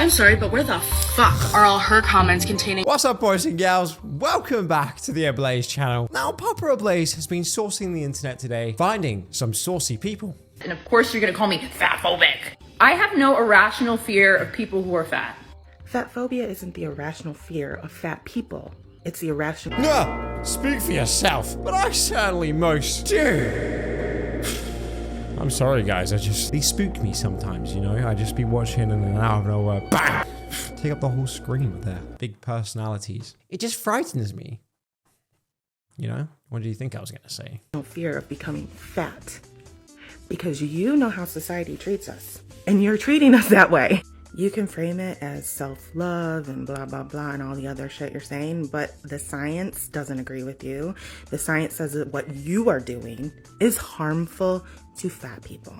I'm sorry, but where the fuck are all her comments containing— What's up, boys and gals? Welcome back to the Ablaze channel. Now, Papa Ablaze has been sourcing the internet today, finding some saucy people. And of course you're gonna call me fatphobic. I have no irrational fear of people who are fat. Fat phobia isn't the irrational fear of fat people. It's the irrational— Nah, speak for yourself, but I certainly most do. I'm sorry, guys. They spook me sometimes, you know? I just be watching and then out of nowhere, bang! Take up the whole screen with their big personalities. It just frightens me. You know? What do you think I was gonna say? No fear of becoming fat. Because you know how society treats us. And you're treating us that way. You can frame it as self-love and blah, blah, blah, and all the other shit you're saying, but the science doesn't agree with you. The science says that what you are doing is harmful to fat people.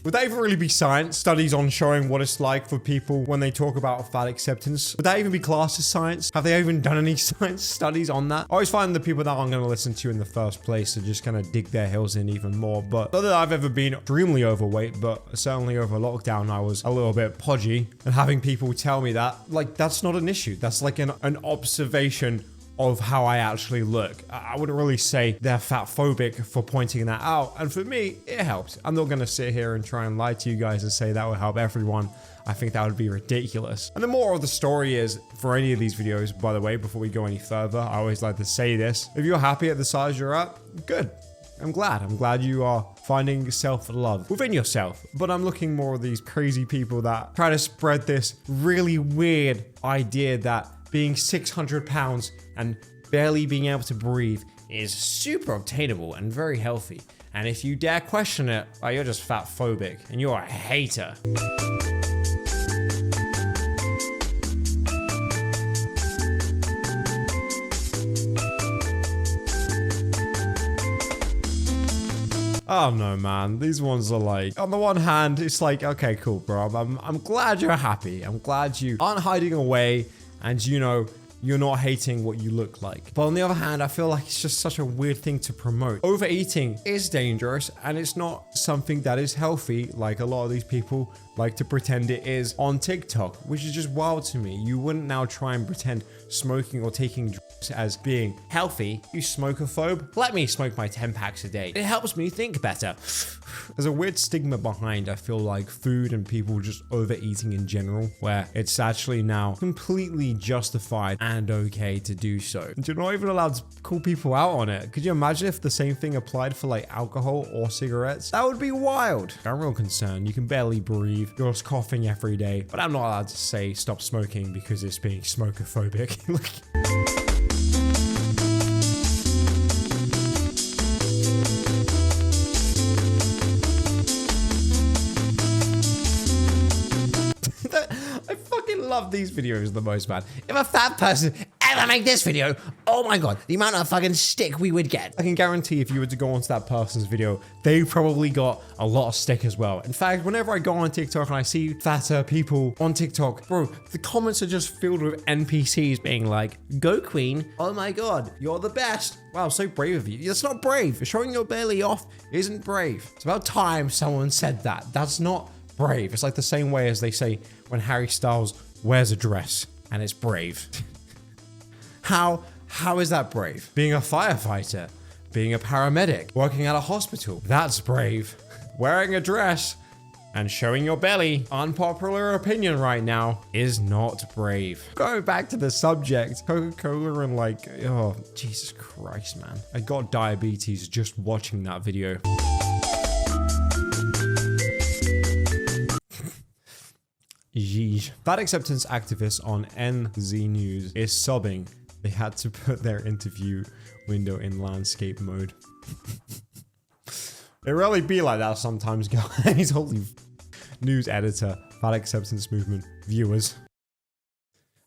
Would that even really be science? Studies on showing what it's like for people when they talk about fat acceptance? Would that even be classed as science? Have they even done any science studies on that? I always find the people that I'm going to listen to in the first place to just kind of dig their heels in even more. But not that I've ever been extremely overweight, but certainly over lockdown, I was a little bit podgy. And having people tell me that, like, that's not an issue. That's like an observation of how I actually look. I wouldn't really say they're fat phobic for pointing that out. And for me, it helped. I'm not gonna sit here and try and lie to you guys and say that will help everyone. I think that would be ridiculous. And the moral of the story is, for any of these videos, by the way, before we go any further, I always like to say this. If you're happy at the size you're at, good. I'm glad you are finding self-love within yourself. But I'm looking more at these crazy people that try to spread this really weird idea that being 600 pounds and barely being able to breathe is super obtainable and very healthy. And if you dare question it, well, you're just fat phobic and you're a hater. Oh no, man. These ones are like, on the one hand, it's like, okay, cool, bro. I'm glad you're happy. I'm glad you aren't hiding away and, you know, you're not hating what you look like. But on the other hand, I feel like it's just such a weird thing to promote. Overeating is dangerous and it's not something that is healthy like a lot of these people like to pretend it is on TikTok, which is just wild to me. You wouldn't now try and pretend smoking or taking drugs as being healthy. You smokophobe? Let me smoke my 10 packs a day. It helps me think better. There's a weird stigma behind, I feel like, food and people just overeating in general, where it's actually now completely justified and okay to do so. And you're not even allowed to call people out on it. Could you imagine if the same thing applied for like alcohol or cigarettes? That would be wild. I'm real concerned. You can barely breathe. You're just coughing every day. But I'm not allowed to say stop smoking because it's being smokophobic. I fucking love these videos the most, man. If a fat person ever make this video, oh my god, the amount of fucking stick we would get. I can guarantee if you were to go onto that person's video, they probably got a lot of stick as well. In fact, whenever I go on TikTok and I see fatter people on TikTok, bro, the comments are just filled with NPCs being like, go queen, oh my god, you're the best. Wow, so brave of you. That's not brave. Showing your belly off isn't brave. It's about time someone said that. That's not brave. It's like the same way as they say when Harry Styles wears a dress and it's brave. How is that brave? Being a firefighter, being a paramedic, working at a hospital, that's brave. Wearing a dress and showing your belly, unpopular opinion right now, is not brave. Going back to the subject, Coca-Cola and like, oh, Jesus Christ, man. I got diabetes just watching that video. Yeesh. Fat acceptance activist on NZ News is sobbing. They had to put their interview window in landscape mode. It really be like that sometimes, guys. Holy news editor, fat acceptance movement, viewers.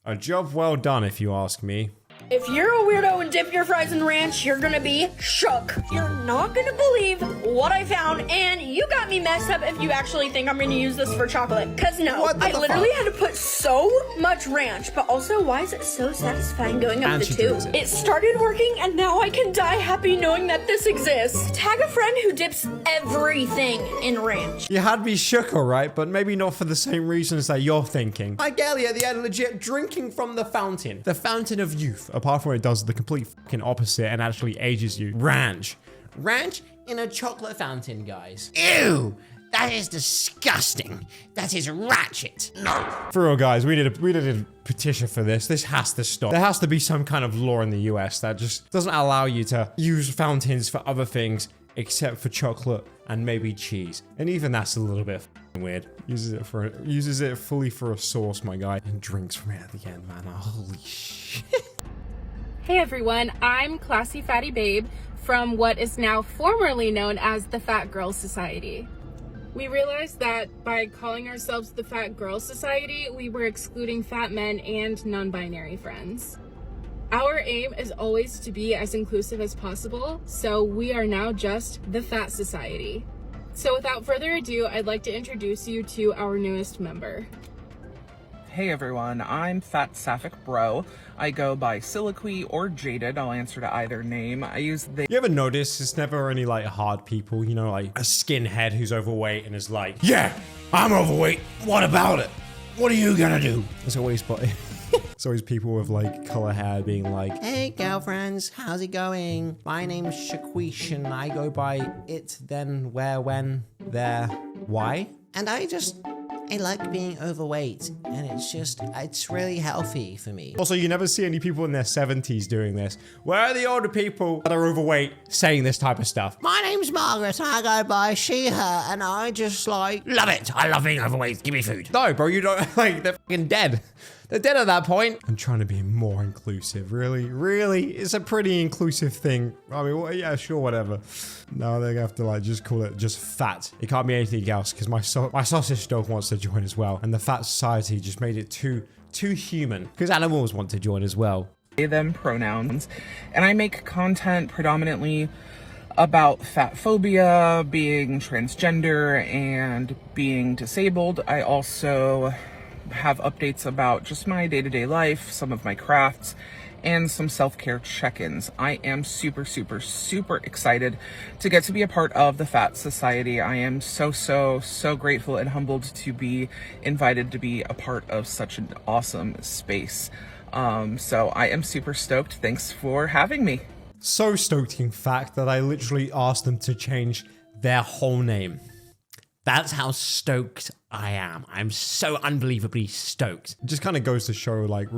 A job well done, if you ask me. If you're a weirdo and dip your fries in ranch, you're gonna be shook. You're not gonna believe what I found, and you got me messed up if you actually think I'm gonna use this for chocolate. Cause no, I literally had to put so much ranch, but also why is it so satisfying going up the tube? It started working, and now I can die happy knowing that this exists. Tag a friend who dips everything in ranch. You had me shook, alright, but maybe not for the same reasons that you're thinking. Like Elliot, the legit drinking from the fountain of youth. Apart from it does the complete fucking opposite and actually ages you. Ranch in a chocolate fountain, guys. Ew! That is disgusting. That is ratchet. No. For real, guys, we did a petition for this. This has to stop. There has to be some kind of law in the US that just doesn't allow you to use fountains for other things except for chocolate and maybe cheese. And even that's a little bit weird. Uses it fully for a sauce, my guy, and drinks from it at the end, man. Holy shit. Hey everyone, I'm Classy Fatty Babe from what is now formerly known as the Fat Girl Society. We realized that by calling ourselves the Fat Girl Society, we were excluding fat men and non-binary friends. Our aim is always to be as inclusive as possible, so we are now just the Fat Society. So without further ado, I'd like to introduce you to our newest member. Hey everyone, I'm Fat Sapphic Bro. I go by Siliqui or Jaded. I'll answer to either name. I use they. You ever notice it's never any like hard people, you know, like a skinhead who's overweight and is like, yeah, I'm overweight. What about it? What are you gonna do? It's always it's always people with like color hair being like, hey girlfriends, how's it going? My name's Shaquish and I go by it, then, where, when, there, why? And I like being overweight, and it's really healthy for me. Also, you never see any people in their 70s doing this. Where are the older people that are overweight saying this type of stuff? My name's Margaret, I go by she, her, and I just like, love it. I love being overweight, give me food. No, bro, you don't, like, they're fucking dead. They're dead at that point. I'm trying to be more inclusive. Really? It's a pretty inclusive thing. I mean, well, yeah, sure, whatever. No, they have to like just call it just fat. It can't be anything else because my sausage dog wants to join as well. And the Fat Society just made it too human because animals want to join as well. They, them pronouns. And I make content predominantly about fat phobia, being transgender, and being disabled. I also have updates about just my day-to-day life, some of my crafts, and some self-care check-ins. I am super excited to get to be a part of the Fat Society. I am so grateful and humbled to be invited to be a part of such an awesome space. So I am super stoked. Thanks for having me. So stoked, in fact, that I literally asked them to change their whole name. That's how stoked I am. I'm so unbelievably stoked. It just kind of goes to show, like,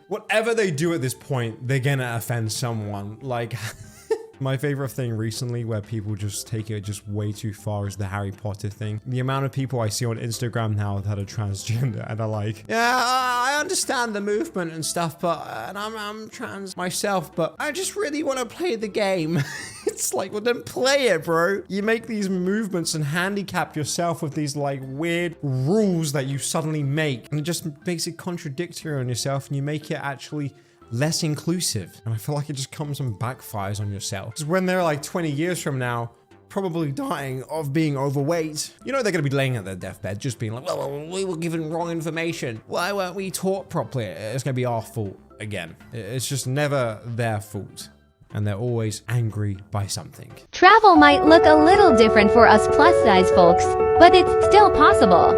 whatever they do at this point, they're gonna offend someone. Like, my favorite thing recently where people just take it just way too far is the Harry Potter thing. The amount of people I see on Instagram now that are transgender and are like, yeah, I understand the movement and stuff, but and I'm trans myself, but I just really want to play the game. It's like, well, then play it, bro. You make these movements and handicap yourself with these like weird rules that you suddenly make, and it just makes it contradictory on yourself, and you make it actually less inclusive. And I feel like it just comes and backfires on yourself. Because when they're like 20 years from now, probably dying of being overweight, you know they're going to be laying at their deathbed just being like, well, we were given wrong information. Why weren't we taught properly? It's going to be our fault again. It's just never their fault. And they're always angry by something. Travel might look a little different for us plus-size folks, but it's still possible.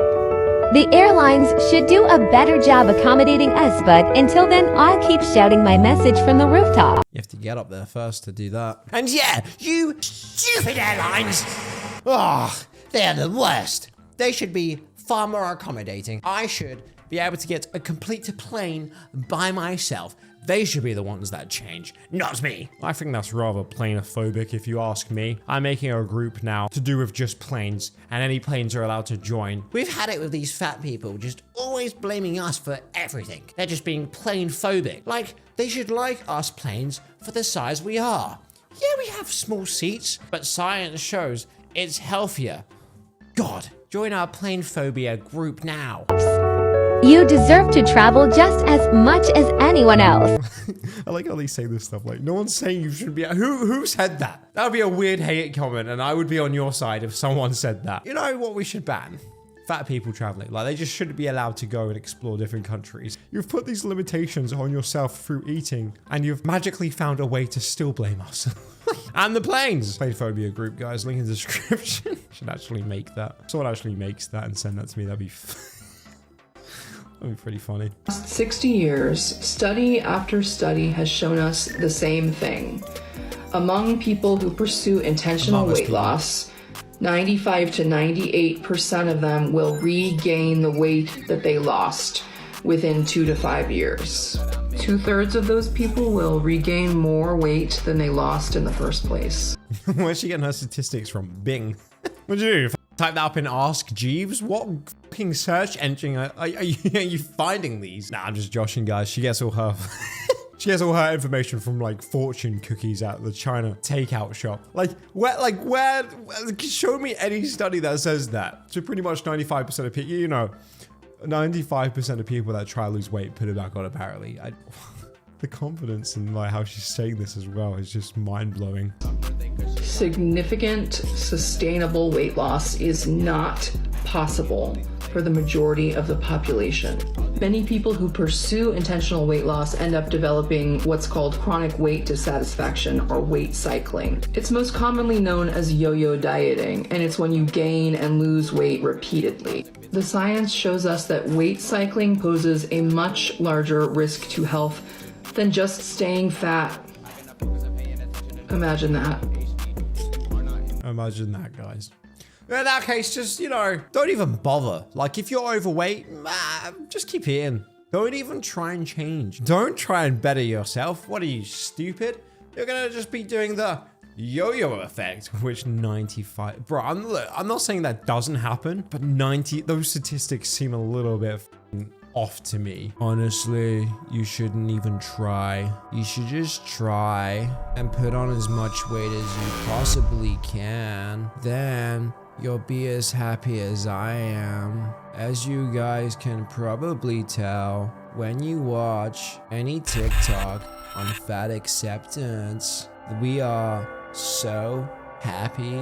The airlines should do a better job accommodating us, but until then, I'll keep shouting my message from the rooftop. You have to get up there first to do that. And yeah, you stupid airlines! Oh, they're the worst. They should be far more accommodating. I should be able to get a complete plane by myself. They should be the ones that change, not me. I think that's rather planophobic if you ask me. I'm making a group now to do with just planes, and any planes are allowed to join. We've had it with these fat people just always blaming us for everything. They're just being plane phobic. Like, they should like us planes for the size we are. Yeah, we have small seats, but science shows it's healthier. God, join our plane phobia group now. You deserve to travel just as much as anyone else. I like how they say this stuff. Like, no one's saying you shouldn't be. Who said that? That would be a weird hate comment, and I would be on your side if someone said that. You know what we should ban? Fat people traveling. Like, they just shouldn't be allowed to go and explore different countries. You've put these limitations on yourself through eating, and you've magically found a way to still blame us. And the planes. Plane phobia group, guys. Link in the description. Should actually make that. If someone actually makes that and send that to me, that'd be that'd be pretty funny. 60 years, study after study has shown us the same thing. Among people who pursue intentional weight loss, 95 to 98% of them will regain the weight that they lost within 2 to 5 years. 2/3 of those people will regain more weight than they lost in the first place. Where's she getting her statistics from? Bing. What'd you do? Type that up in Ask Jeeves? What fucking search engine are you finding these? Nah, I'm just joshing, guys. She gets all her... She has all her information from like fortune cookies at the China takeout shop. Where, show me any study that says that. So pretty much 95% of people, you know, 95% of people that try to lose weight put it back on apparently. The confidence in like how she's saying this as well is just mind blowing. Significant, sustainable weight loss is not possible for the majority of the population. Many people who pursue intentional weight loss end up developing what's called chronic weight dissatisfaction or weight cycling. It's most commonly known as yo-yo dieting, and it's when you gain and lose weight repeatedly. The science shows us that weight cycling poses a much larger risk to health than just staying fat. Imagine that. Imagine that, guys. In that case, just, you know, don't even bother. Like, if you're overweight, just keep eating. Don't even try and change. Don't try and better yourself. What are you, stupid? You're gonna just be doing the yo-yo effect, which 95... Bro, I'm not saying that doesn't happen, but 90... Those statistics seem a little bit off to me. Honestly, you shouldn't even try. You should just try and put on as much weight as you possibly can. Then you'll be as happy as I am. As you guys can probably tell, when you watch any TikTok on fat acceptance, we are so happy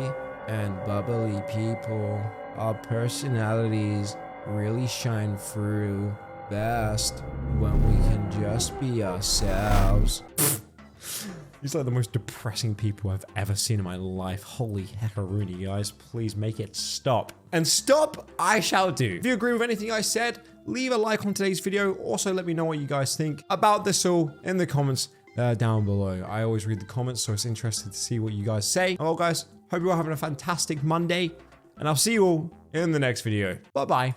and bubbly people. Our personalities really shine through best when we can just be ourselves. These are the most depressing people I've ever seen in my life. Holy heckaroonie, guys. Please make it stop. And stop, I shall do. If you agree with anything I said, leave a like on today's video. Also, let me know what you guys think about this all in the comments down below. I always read the comments, so it's interesting to see what you guys say. Well, guys, hope you're all having a fantastic Monday, and I'll see you all in the next video. Bye-bye.